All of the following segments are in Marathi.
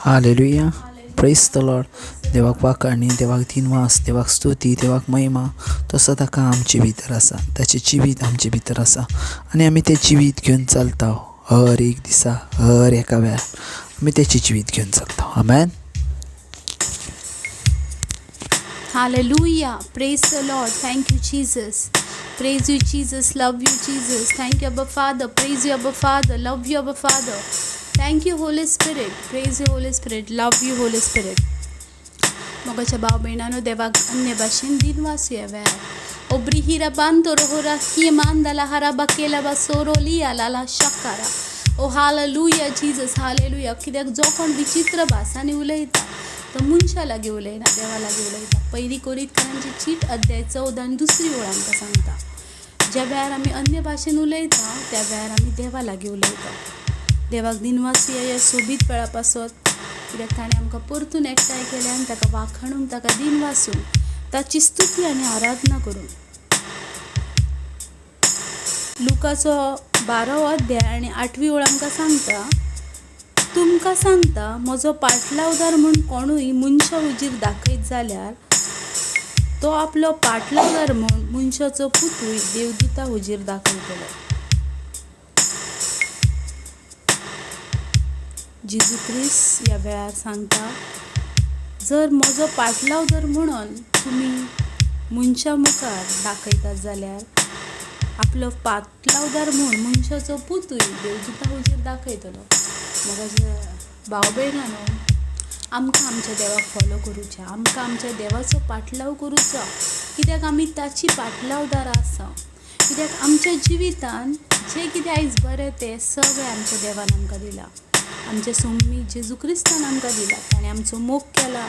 हालेलुया. Press the Lord. देवाक वाखाणणी, देवाक दिनवास, देवाक स्तुती, देवाक महिमा. तो सदां आमचे भितर आसा. ताचें जिवीत आमचे भितर आसा आनी आमी तें जिवीत घेवन चलता. हर एक दिसा, हर एका वेळार आमी तेचें जिवीत घेवन चलता. आमेन. Hallelujah. Praise the Lord. Thank you, Jesus. Praise you, Jesus. Love you, Jesus. Thank you, Abba Father. Praise you, Abba Father. Love you, Abba Father. Thank you, Holy Spirit. Praise you, Holy Spirit. Love you, Holy Spirit. मोगाच्या भाव भयणांनो, देवाक अन्य भाशेन दिन वासूया वेळार ओब्री हिरा बांतो रोहोरा की मांदाला हरा बकेला बसोरोली आलाला शकारा. ओ हालेलुया जीसस. हालेलुया. कित्याक जो कोण विचित्र भासांनी उलयता तो मनशा लागीं उलयना, देवा लागीं उलयता. पहिली कोरिंथीयांची चीट अध्याय 14 आनी 2 ओळ आमकां सांगता, ज्या वेळार आमी अन्य भाशेन उलयता त्या वेळार आमी देवा लागीं उलयता. देवाक दिनवासूया ह्या सोबीत वेळा पासत, कित्याक ताणें आमकां परतून एकठांय केलें आनी ताका वाखाणून, ताका दिन वासून, ताची स्तुती आनी आराधना करून. लुकाचो 12 अध्याय आनी 8 ओळ आमकां सांगता, तुमकां सांगता म्हजो पाटलावदार म्हूण कोणूय मनशा हुजीर दाखयत जाल्यार तो आपलो पाटलावदार म्हूण मनशाचो पुतूय देवदूता हुजीर दाखयतलो. जेजू क्रिस्त ह्या वेळार सांगता, जर म्हजो पाटलावदार म्हणून तुमी मनशा मुखार दाखयतात जाल्यार आपलो पाटलावदार म्हूण मनशाचो पुतूय देवदूता हुजीर दाखयतलो. म्हज्या भाव भयणांनो, आमकां आमच्या देवाक फॉलो करूचें, आमकां आमच्या देवाचो पाटलाव करूचो, कित्याक आमी ताची पाटलावदार आसा. कित्याक आमच्या जिवितान जें कितें आयज बरें तें सगळें आमच्या देवान आमकां दिलां. आमच्या सोम्मी जेजू क्रिस्तान आमकां दिला. ताणें आमचो मोग केला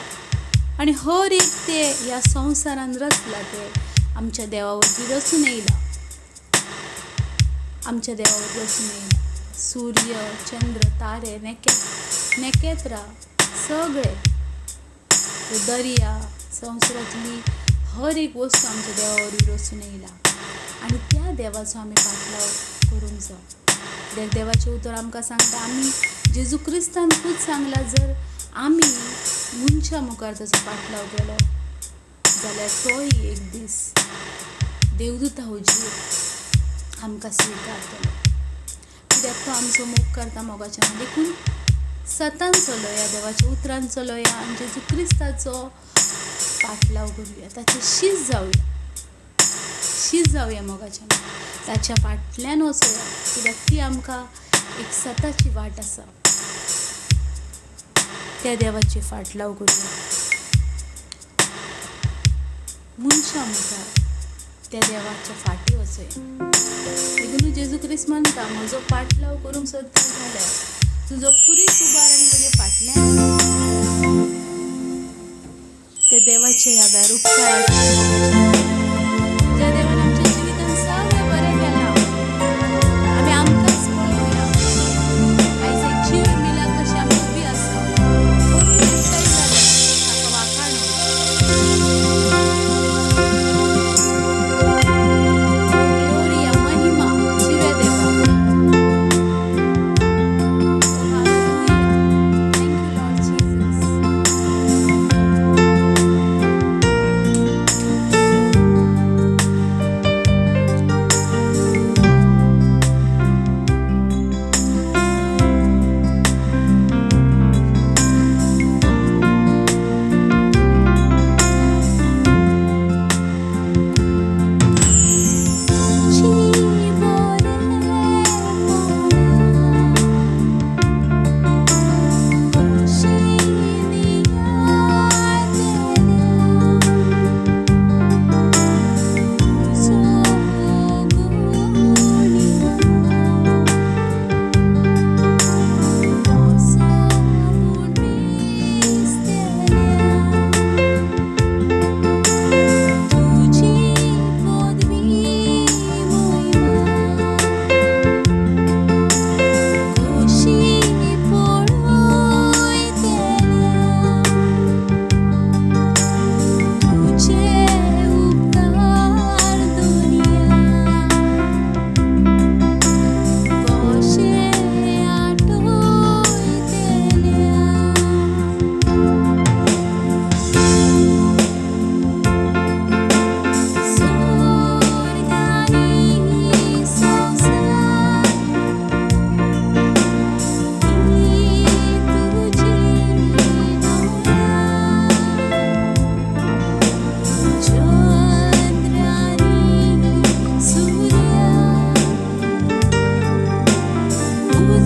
आनी हर एक ते ह्या संवसारान रचला ते आमच्या देवा वरवीं रचून येयला. आमच्या देवा वरवीं रचून येयला. सूर्य, चंद्र, तारे, नकेत्रां सगळे, दर्या, संवसारांतली हर एक वस्तू आमच्या देवा वरवीं रचून येयला आनी त्या देवाचो आमी पाटलाव करूंक जाय. कित्याक देवाचें उतर आमकां सांगता, आमी जेजू क्रिस्तान खूब सांगला, जर आमी मनशा मुखार ताचो पाटलाव केलो जाल्यार तोय एक दीस देवदूता हुजीर आमकां स्विकारतलो. कित्याक तो आमचो मोग करता. मोगाच्या देखून सतान चलोया, देवाच्या उतरान चलोया आनी जेजू क्रिस्ताचो पाटलाव करुया, ताचें शीज जावया मोगाच्या, ताच्या फाटल्यान वचोया. कित्याक ती आमकां एक सताची वाट आसा. त्या देवाची फाटलाव करुया. मनशा मुखार त्या देवाच्या फाटी वचोया. देखून जेजू क्रिस्त म्हणटा, म्हजो पाटलाव करूंक सोदता जाल्यार तुजो खुरीस उबार आनी म्हजे फाटल्यान त्या देवाचे ह्या वेळार उपकार. ज्या देवान आमच्या जिवितान सगळें बरें केलां, आमी आमकांच पळोवया. आयज एक जीव मिला कशें आमी उबी आसा. भरपूर एकठांय जाल्यार ताका वाखाणून ग्लोरिया, महिमा जिवे देवाक. Thank you, Lord Jesus.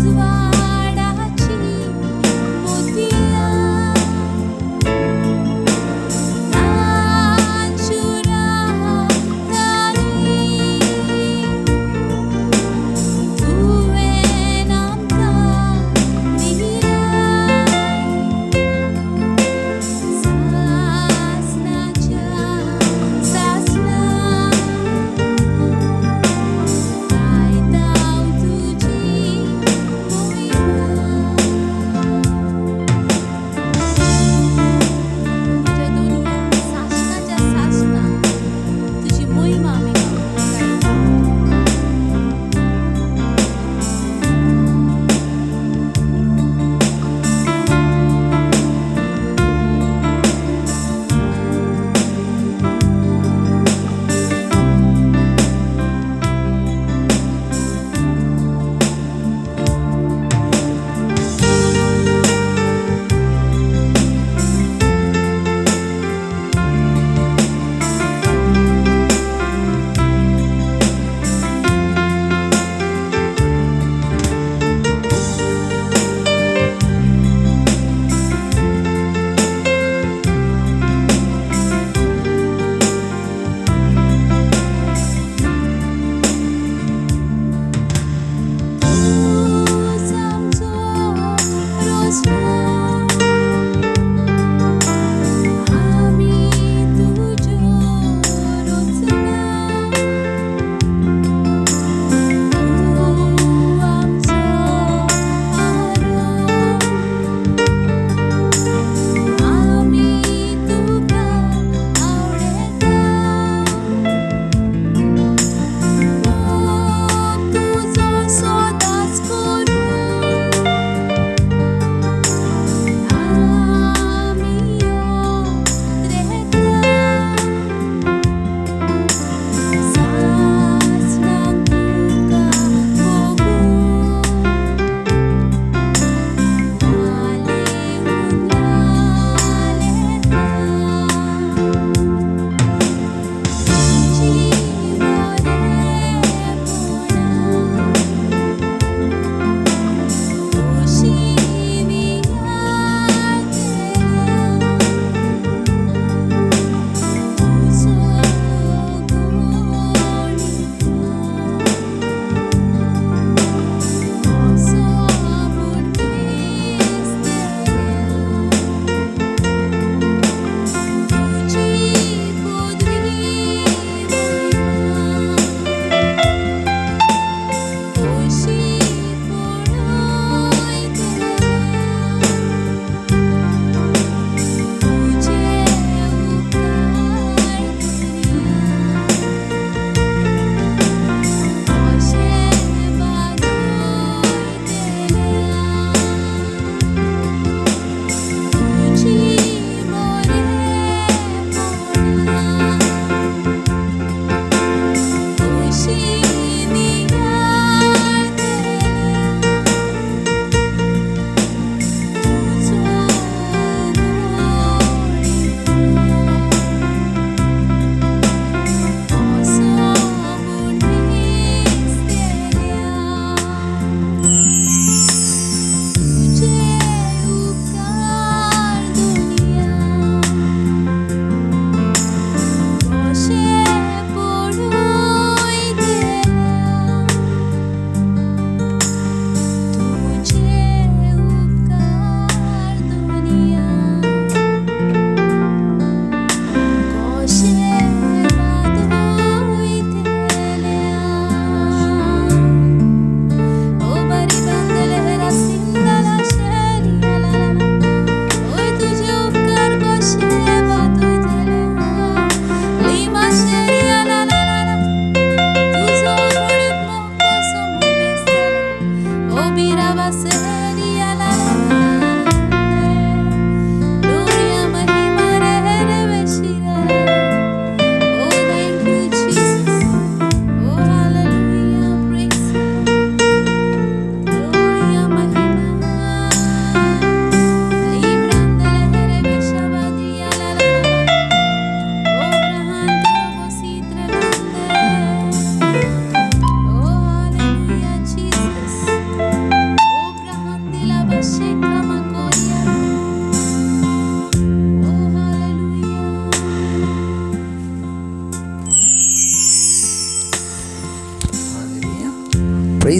राजवाडाची मोतिया नाचुरा तारी तुवें आमकां दिराय सासणाच्या सासणा आयताव तुजी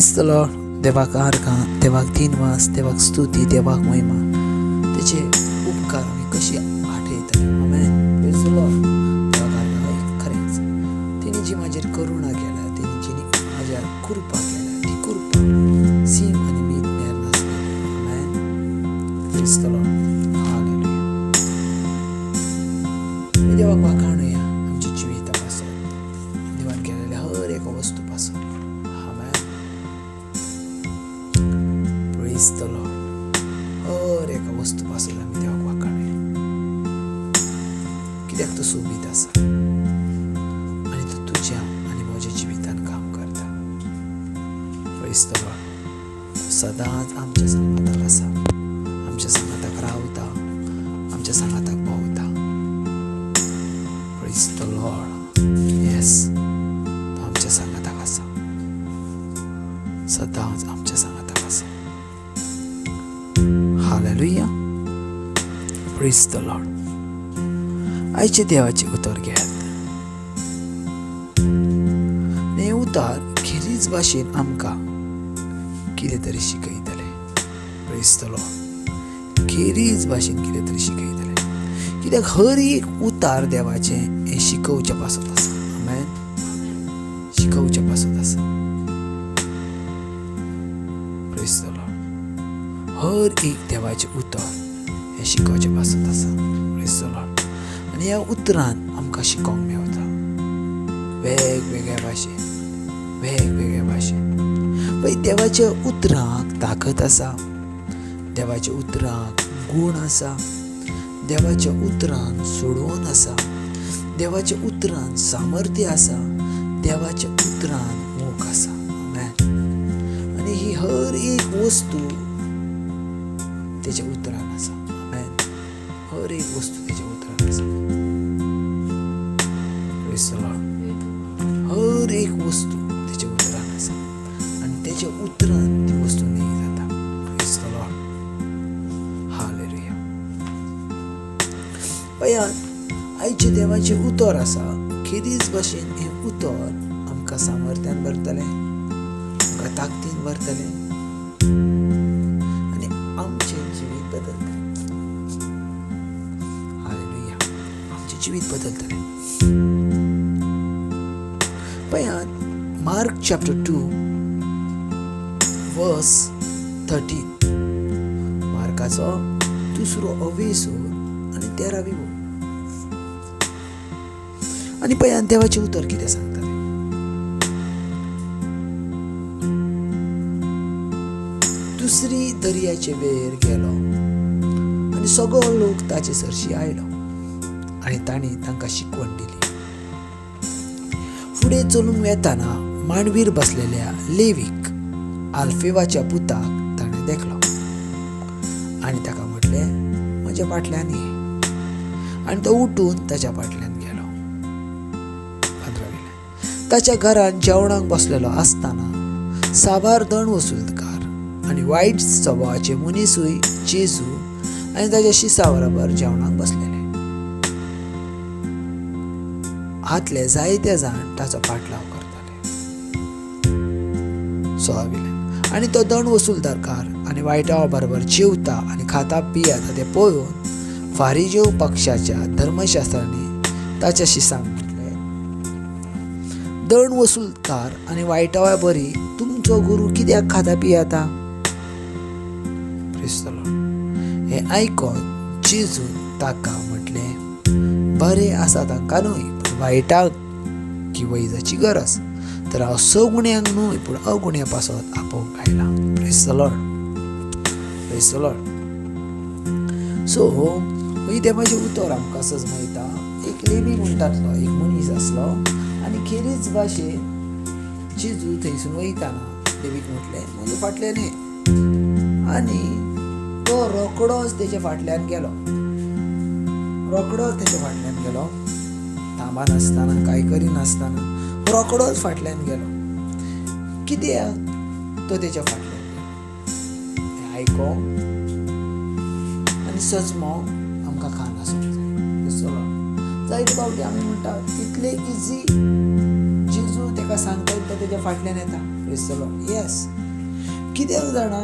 प्रेज द लॉर्ड. देवाक आर्गां, देवाक दिनवास, देवाक स्तुती, देवाक महिमा. त्याचे उपकार आमी कशी आठयतले. आमेन. Praise the Lord. देवाक आर्गां. खरेंच तेणी जी म्हाजेर करुणा केल्या, तेणी जी म्हाज्यार कृपा केल्या, ती कृपा सीम आनी मीठ मेर नासली. Amen. Praise the Lord. Hallelujah. देवाक वाखाणुया आमची जिवितापासून, देवान केलेल्या हर एका वस्तू पासून. आमेन. Praise the Lord. हर एका वस्तू पासून आमी देवाक वाखाणुया, कित्याक तो सोबीत आसा आनी तो तुज्या आनी म्हज्या जिवितान काम करता. Praise the Lord. सदांच आमच्या सांगाताक आसा, आमच्या सांगाताक रावता, आमच्या सांगाताक भोंवता. Praise the Lord. Yes, तो आमच्या सांगाताक आसा, सदांच आमच्या सांगाताक आसा. हालेलुया. Praise the Lord. आयचे देवाचे उतर घेयात. हे उतार खिरीच भाशेन आमकां कितें तरी शिकयतले. Praise the Lord. खिरीच भाशेन कितें तरी शिकयतले. कित्याक हर एक उतार देवाचे हे शिकोवचे पासून आसा. आमेन. शिकोवचे पासून आसा. Praise the Lord. हर एक देवाचे उतर हे शिकोवचे पासून आसा. Praise the Lord. आनी ह्या उतरान आमकां शिकोवंक मेवता वेगवेगळ्या भाशेन, वेगवेगळ्या भाशेन. पळय, देवाच्या उतरांक ताकद आसा, देवाच्या उतरांक गूण आसा, देवाच्या उतरान सोडवण आसा, देवाच्या उतरान सामर्थ्य आसा, देवाच्या उतरान मोग आसा. आमेन. आनी ही हर एक वस्तू तेच्या उतरान आसा. आमेन. हर एक वस्तू तेच्या उतरान आसा. Praise the Lord. हर एक वस्तू तेच्या उतरान आसा आनी तेच्या उतरान ती वस्तू न्ही जाता. Praise the Lord. हालेलुया. पळयात, आयचे देवाचे उतर आसा, खिरीच भाशेन हे उतर आमकां सामर्थ्यान भरतले, आमकां ताकदीन भरतले आनी आमचें जिवीत बदलतलें. हालेलुया. आमचें जिवीत बदलतलें. पळयात, मार्क चॅप्टर 2 वर्स 13. मार्काचो 2रो अवेसूर आनी 13वी ओळ. आनी पळयात, देवाचे उतर कितें सांगतले. दुसरी दर्याचे वेर गेलो आनी सगळो लोक ताचे सरशी आयलो आनी तांणी तांकां शिकवण दिली. फुडें चलूंक वेताना मांडवीर बसलेल्या लेवीक, आल्फेवाच्या पुताक ताणें देखलो आनी ताका म्हटलें, म्हज्या फाटल्यान ये. आनी तो उठून ताच्या फाटल्यान गेलो. 15 ताच्या घरान जेवणाक बसलेलो आसतना साबार दंड वसूलकार आनी वायट स्वभावाचे मनीसूय जेजू आनी ताच्या शिसा बरोबर जेवणाक बसलेले. हातले जायते जाण ताचो फाटलाव करताले. 16 आनी तो दंड वसूलदारकार आनी वायटावा बरोबर जेवता आनी खाता पियेता तें पळोवन फारिजेव पक्षाच्या धर्मशास्त्रांनी ताच्या शिसांक म्हटले, दंड वसूलकार आनी वायटावा बरी तुमचो गुरू कित्याक खाता पियेता. Praise the Lord. हें आयकून जेजून ताका म्हटलें, बरें आसा तांकां न्हय, पूण वायटाक की वैजाची गरज. तर हांव सगुण्यांक न्हय पूण अगुण्या पासत आपोवंक आयला. Praise the Lord. Praise the Lord. So ही देवाचे उतर आमकां असोच मेळटा. एक लेवी म्हणटातलो एक मनीस आसलो आनी खिरीच भाशेन जेजू थंयसून वयताना लेवीक म्हटलें, म्हजे फाटल्यान ये. आनी तो रोखडोच तेच्या फाटल्यान गेलो. रोखडोच तेच्या फाटल्यान गेलो, थांबानासतना, कांय करिनासतना रोखडोच फाटल्यान गेलो. कित्याक तो तेच्या फाटल्यान गेलो हें आयकोन आनी सजमो आमकां खाण आसूंक जाय. जायते फावटी आमी म्हणटा इतले इजी जेजू तेका सांगता तो तेच्या फाटल्यान येता. Praise the Lord. येस, कित्याक जाणा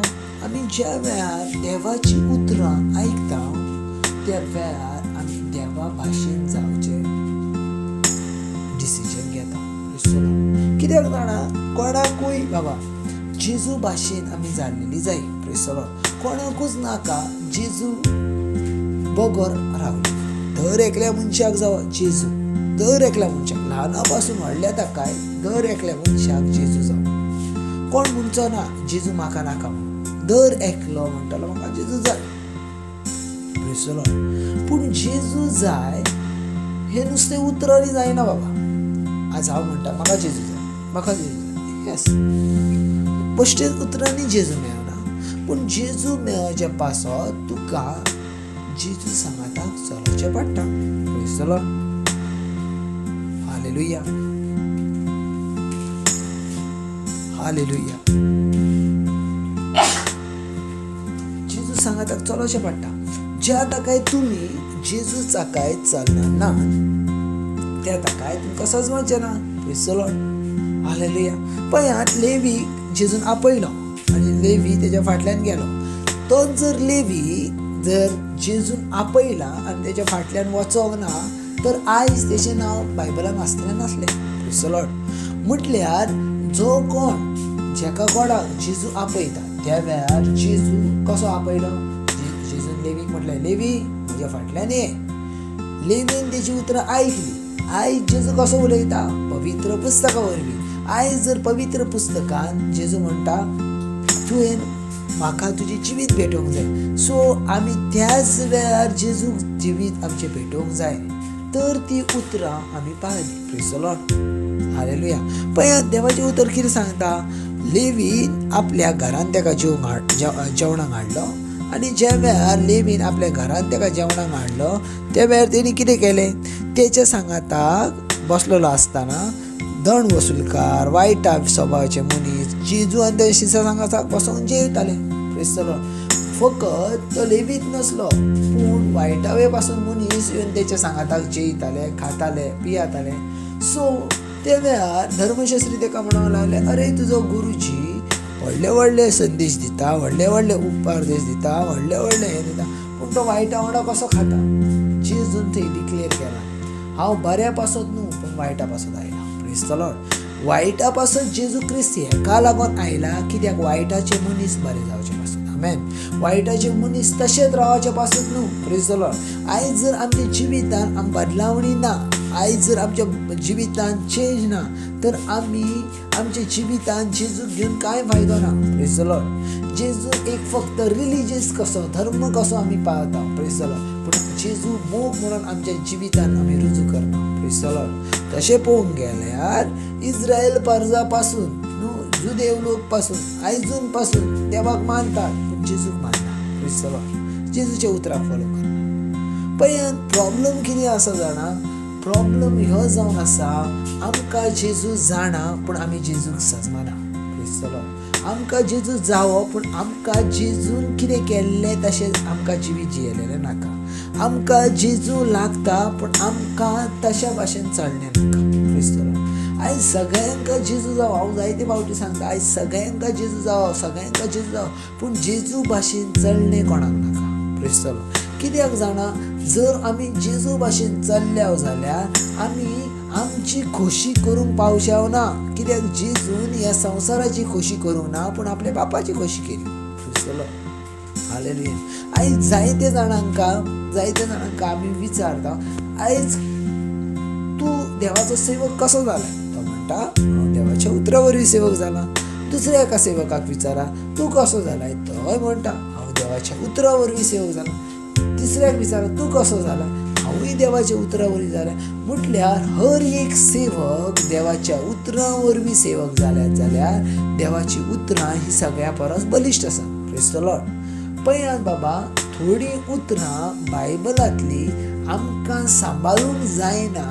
आमी ज्या वेळार देवाची उतरां आयकता त्या वेळार आमी देवा भाशेन जावचे डिसिजन घेता. Praise the Lord. कित्याक जाणा कोणाकूय बाबा जेजू भाशेन आमी जाल्लेली जाय. Praise the Lord. कोणाकूच नाका जेजू बगर रावली. दर एकल्या मनशाक जावं जेजू, दर एकल्या मनशाक ल्हाना पासून व्हडल्या ताकाय दर एकल्या मनशाक जेजू जावं. कोण म्हणचो ना जेजू म्हाका नाका म्हणून. दर एकलो म्हणटलो म्हाका जेजू जाय. Praise the Lord. पूण जेजू जाय हे नुस्तें उतरांनी जायना बाबा. आज हांव म्हणटा म्हाका जेजू जाय, म्हाका जेजू जाय. येस, बेश्टेच उतरांनी जेजू मेळना. पूण जेजू मेळचे पासत तुका जेजू सांगाताक चलोवचें पडटा. Praise the Lord. Hallelujah, hallelujah. जेजू सांगाताक चलोवचें पडटा. ज्या ताकाय तुमी जेजू चाकाय चलना ना त्या ताकाय तुमकां सजवाचें ना. Praise the Lord. हालेलुया. पळयात, लेवीक जेजून आपयलो आनी लेवी तेज्या फाटल्यान गेलो. तो जर लेवी जर जेजून आपयला आनी तेज्या फाटल्यान वचोंक ना तर आयज तेचें नांव बायबलान आसलें नासलें. Praise the Lord. म्हटल्यार जो कोण जेका कोणाक जेजू आपयता त्या वेळार जेजू कसो आपयलो. जेजून लेवीक म्हटलें लेवी म्हज्या फाटल्यान ये. लेवीन तेची उतरां आयकली. आयज जेजू कसो उलयता पवित्र पुस्तका वरवीं. आयज जर पवित्र पुस्तकान जेजू म्हणटा तुवें म्हाका तुजें जिवीत भेटोवंक जाय. सो आमी त्याच वेळार जेजूक जिवीत आमचें भेटोवंक जाय तर ती उतरां आमी पाळली. Praise the Lord. हालेलुया. पळयात, देवाचें उतर कितें सांगता. लेवीन आपल्या घरान ताका जेवणाक हाडलो आनी ज्या वेळार लेवीन आपल्या घरान ताका जेवणाक हाडलो त्या वेळार तेणी कितें केलें. तेच्या सांगाताक बसलेलो आसतना दंड वसूलकार, वायटा स्वभावाचे मनीस जेजू आनी त्या शिसा सांगाताक बसोन जेवताले. Praise the Lord. फकत तो लेवीत नसलो पूण वायटावे पासून मनीस येवन तेच्या सांगाताक जेयताले, खाताले, पियाताले. सो त्या वेळार धर्मशास्त्री ताका म्हणूंक लागले, अरे तुजो गुरुजी व्हडले व्हडले संदेश दिता, व्हडले व्हडले उपदेश दिता, व्हडले व्हडले हें दिता, पूण तो वायटा वांगडा कसो खाता. जेजून थंय डिक्लेअर केला हांव बऱ्या पासत न्हू पूण वायटा पासत आयला. Praise the Lord. वायटा पासत जेजू क्रिस्त हेका लागून आयला कित्याक वायटाचे मनीस बरे जावचे पासत. आमेन. वायटाचे मनीस तशेंच रावचे पासत न्हू. Praise the Lord. आयज जर आमच्या जिवितान बदलावणी ना, आयज जर आमच्या जिवितान चेंज ना तर आमी आमच्या जिवितान जेजू घेवन कांय फायदो ना. Praise the Lord. जेजू एक फक्त रिलिजियस कसो धर्म कसो आमी पाळटा. Praise the Lord. पूण जेजू मोग म्हणून आमच्या जिवितान आमी रुजू करता. Praise the Lord. तशें पळोवंक गेल्यार इस्रायल परजा पासून जुदेव लोक पासून आयजून पासून देवाक मानतात पूण जेजूक मानना. Praise the Lord. जेजूचे उतराक फॉलो करना. पळयात, प्रॉब्लम कितें आसा जाणा. प्रॉब्लम ह्यो जावन आसा आमकां जेजू जाणा पूण आमी जेजूक सजमाना. Praise the Lord. आमकां जेजू जावो पूण आमकां जेजून कितें केल्लें तशें आमकां जिवीत जियेलेलें नाका. आमकां जेजू लागता पूण आमकां तशा भाशेन चलणें नाका. Praise the Lord. आयज सगळ्यांक जेजू जावं. हांव जायते फावटी सांगता आयज सगळ्यांक जेजू जावं, सगळ्यांक जेजू जावं पूण जेजू भाशेन चलणें कोणाक नाका. Praise the Lord. कित्याक जाणा जर आमी जेजू भाशेन चल्ल्या जाल्यार आमी आमची खोशी करूंक पावशाव ना. कित्याक जेजून ह्या संवसाराची खोशी करूंक ना पूण आपल्या बापाची खोशी केली. Praise the Lord. हालेलुया. आयज जायते जाणांक आमी विचारता आयज तूं देवाचो सेवक कसो जाला. तो म्हणटा हांव देवाच्या उतरा वरवीं सेवक जाला. दुसऱ्या एका सेवकाक विचारा तूं कसो जालाय. तोय म्हणटा हांव देवाच्या उतरा वरवीं सेवक जाला. तिसऱ्याक विचारा तूं कसो जाला. हांवूय देवाच्या उतरा वरवीं जालें. म्हटल्यार हर एक सेवक देवाच्या उतरां वरवीं सेवक जाल्यात जाल्यार देवाची उतरां ही सगळ्या परस बलिश्ट आसा. Praise the Lord. पळयात बाबा, थोडी उतरां बायबलांतली आमकां सांबाळूंक जायना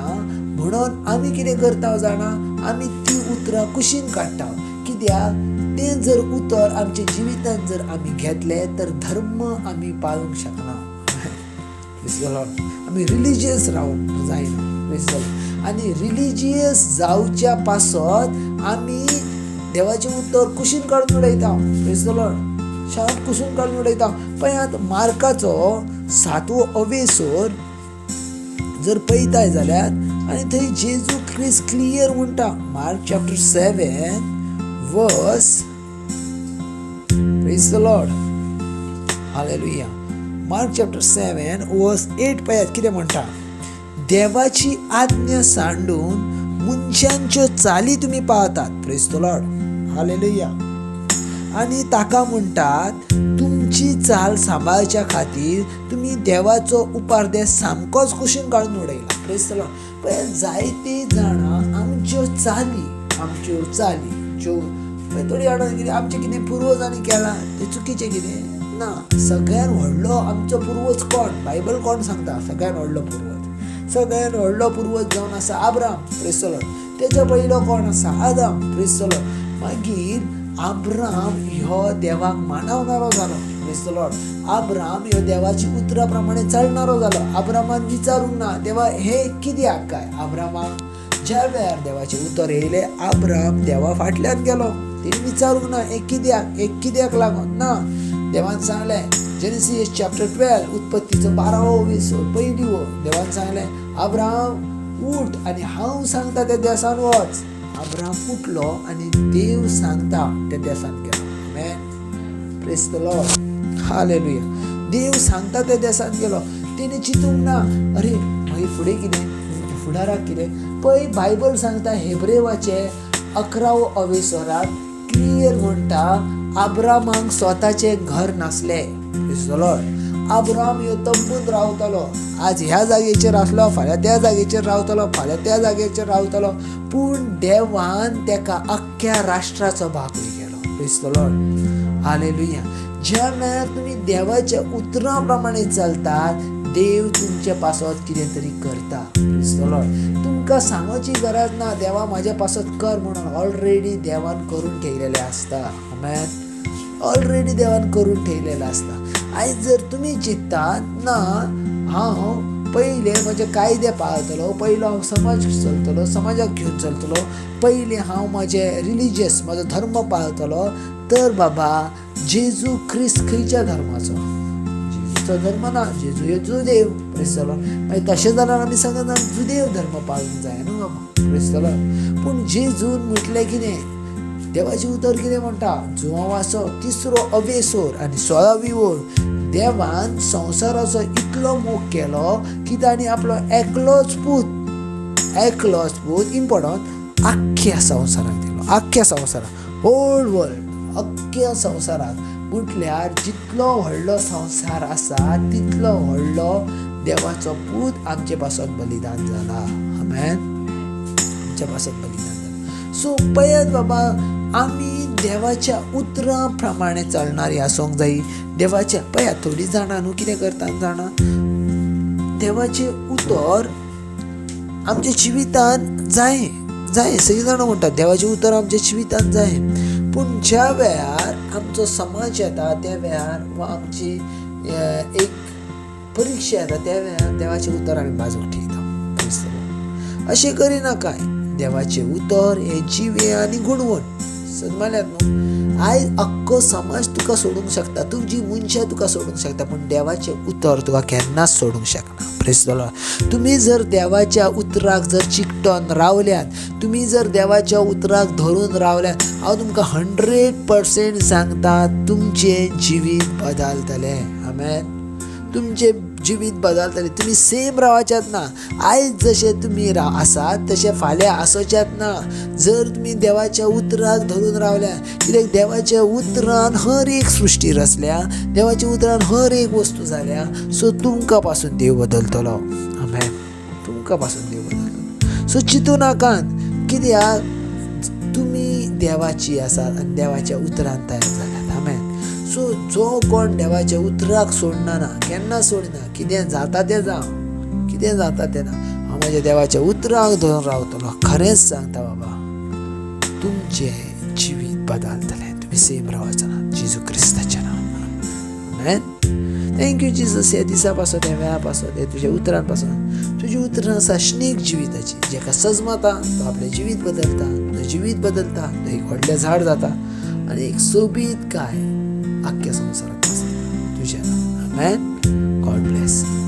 म्हणून आमी कितें करता जाणा. आमी ती उतरां कुशीन काडटा. कित्याक तें जर उतर आमच्या जिवितांत जर आमी घेतलें तर धर्म आमी पाळूंक शकना. Praise the Lord. आमी रिलिजियस रावंक जायना. Praise the Lord. आनी रिलिजियस जावच्या पासत आमी देवाचे उतर कुशीन काढून उडयता. Praise the Lord. शांत कुसून काढून उडयता. पळयात मार्काचो 7वो अवेसोर जर पळयताय जाल्यार आनी थंय जेजू क्रिस्ट क्लियर म्हणटा. मार्क चॅप्टर 7 वर्स praise the Lord. Hallelujah. Mark chapter 7 वर्स 8 पळयात कितें म्हणटा. देवाची आज्ञा सांडून मनशांच्यो चाली तुमी पाळतात. Praise the Lord. हालेलुया. आणि ताका म्हणटात तुमची चाल सांबाळच्या खातीर तुमी देवाचो उपादेश सामकोच कुशीन काढून उडयला. Praise the Lord. पण जायते जाणां आमच्यो चाली ज्यो थोडी जाणां कितें आमचें कितें पुर्वजांनी केलां तें चुकीचें कितें ना. सगळ्यान व्हडलो आमचो पुर्वज कोण? बायबल कोण सांगता? सगळ्यान व्हडलो पुर्वज. सगळ्यान व्हडलो पुर्वज जावन आसा अब्राहम. Praise the Lord. तेच्या पयलो कोण आसा? आदम. Praise the Lord. मागीर अब्राहम ह्यो देवाक मानवणारो जालो. Praise the Lord. अब्राहम ह्यो देवाची उतरां प्रमाणे चलणारो जालो. अब्राहमान विचारूंक ना देवा हे कित्याक काय. अब्राहमाक ज्या वेळार देवाचे उतर येयले अब्राहम देवा फाटल्यान गेलो. तेणी विचारूंक ना हे कित्याक लागून ना. देवान सांगलें जेनेसीस चॅप्टर 12 उत्पत्तीचो 12वो अवेसोर पयली देवान सांगलें अब्राहम उठ आनी हांव सांगता त्या देसान वच. अब्राहम उठलो आणि देव सांगता त्या देसान गेलो. Amen. Praise the Lord. Hallelujah. देव सांगता त्या देसान गेलो. तेणे चिंतूंक ना अरे मागीर फुडें कितें फुडाराक कितें. पळय बायबल सांगता हेब्रेवाचे 11वो अवेसोराक क्लियर म्हणटा अब्राहमाक स्वताचें घर नासलें. Praise the Lord. अब्राहम ह्यो तंबूत रावतलो. आज ह्या जागेचेर आसलो फाल्यां त्या जागेचेर रावतलो फाल्यां त्या जागेचेर रावतलो. पूण देवान तेका अख्ख्या राष्ट्राचो भागूय केलो. Praise the Lord. हालेलुया. ज्या वेळार तुमी देवाच्या उतरां प्रमाणे चलतात देव तुमचे पासत कितें तरी करता. Praise the Lord. तुमकां सांगोची गरज ना देवा म्हाज्या पासत कर म्हणून. ऑलरेडी देवान करून ठेयलेलें आसता. आमेन. ऑलरेडी देवान करून ठेयलेलें आसता. आयज जर तुमी चिंत्तात ना हांव पयले म्हजे कायदे पाळतलो पयलो हांव समाज चलतलो समाजाक घेवन चलतलो पयले हांव म्हजें रिलिजियस म्हजो धर्म पाळतलो तर बाबा जेजू क्रिस्त खंयच्या धर्माचो. जेजूचो धर्म ना. जेजू हे जुदेव. Praise the Lord. मागीर तशें जाल्यार आमी सगळे जाण जुदेव धर्म पाळूंक जाय न्हू बाबा. Praise the Lord. पूण जेजून म्हटलें कितें देवाची उतर कितें म्हणटा. जुवावाचो 3रो अवेसोर आनी 16वी ओळ. देवान संवसाराचो इतलो मोग केलो की ताणी आपलो एकलोच पूत इम्पॉर्टंट आख्ख्या संवसाराक दिलो. आख्ख्या संवसाराक होल वर्ल्ड अख्ख्या संवसाराक म्हटल्यार जितलो व्हडलो संवसार आसा तितलो व्हडलो देवाचो पूत आमचे पासत बलिदान जाला. आमेन. आमच्या पासत बलिदान जाला. सो पळयात बाबा आमी देवाच्या उतरां प्रमाणे चलणारी आसूंक जाय. देवाच्या पळयात थोडीं जाणां न्हू कितें करतात जाणां देवाचे उतर आमच्या जिवितान जाय सगळीं जाणां म्हणटात देवाचे उतर आमच्या जिवितान जाय. पूण ज्या वेळार आमचो समाज येता त्या वेळार वा आमची एक परीक्षा येता त्या वेळार देवाचे उतर आमी बाजूक ठेयता. अशें करिनाकाय. देवाचे उतर हे जिवे आनी गुणवण समजल्यात न्हू. आयज अख्खो समाज तुका सोडूंक शकता तुजी मनशां तुका सोडूंक शकता पूण देवाचे उतर तुका केन्नाच सोडूंक शकना. Praise the Lord. तुमी जर देवाच्या उतराक जर चिकटोन रावल्यात तुमी जर देवाच्या उतराक धरून रावल्यात हांव तुमकां 100% सांगता तुमचें जिवीत बदलतलें. आमेन. तुमचें जिवीत बदलतलें. तुमी सेम रावच्यात ना. आयज जशें तुमी आसात तशें फाल्यां आसोच्यात ना. जर तुमी देवाच्या उतराक धरून रावल्या कित्याक देवाच्या उतरान हर एक सृश्टी रचल्या देवाच्या उतरान हर एक वस्तू जाल्या. सो तुमकां पासून देव बदलतलो. आमेन. तुमकां पासून देव बदलतलो. सो चिंतू नाकात कित्याक तुमी देवाची आसात आनी देवाच्या उतरान तयार जाल्यात. आमेन. सो जो कोण देवाच्या उतराक सोडना ना केन्ना सोडना कितें जाता तें जावं कितें जाता तें ना हांव म्हज्या देवाच्या उतराक धरून रावतलो. खरेंच सांगता बाबा तुमचें जिवीत बदलतलें. तुमी सेम रावचना जेजू क्रिस्ताच्या नांवान. आमेन. थँक्यू जीसस, ह्या दिसापासून, ह्या वेळापासून, ह्या तुझ्या उतरांपासून. तुझी उतरां आसा स्नेक जिविताची, जेका सजमता तो आपलें जिवीत बदलता, तो जिवीत बदलता, तो एक व्हडलें झाड जाता आनी एक सोबीत गाय आख्ख्या संवसाराक पसरता तुज्या. आमेन. God bless.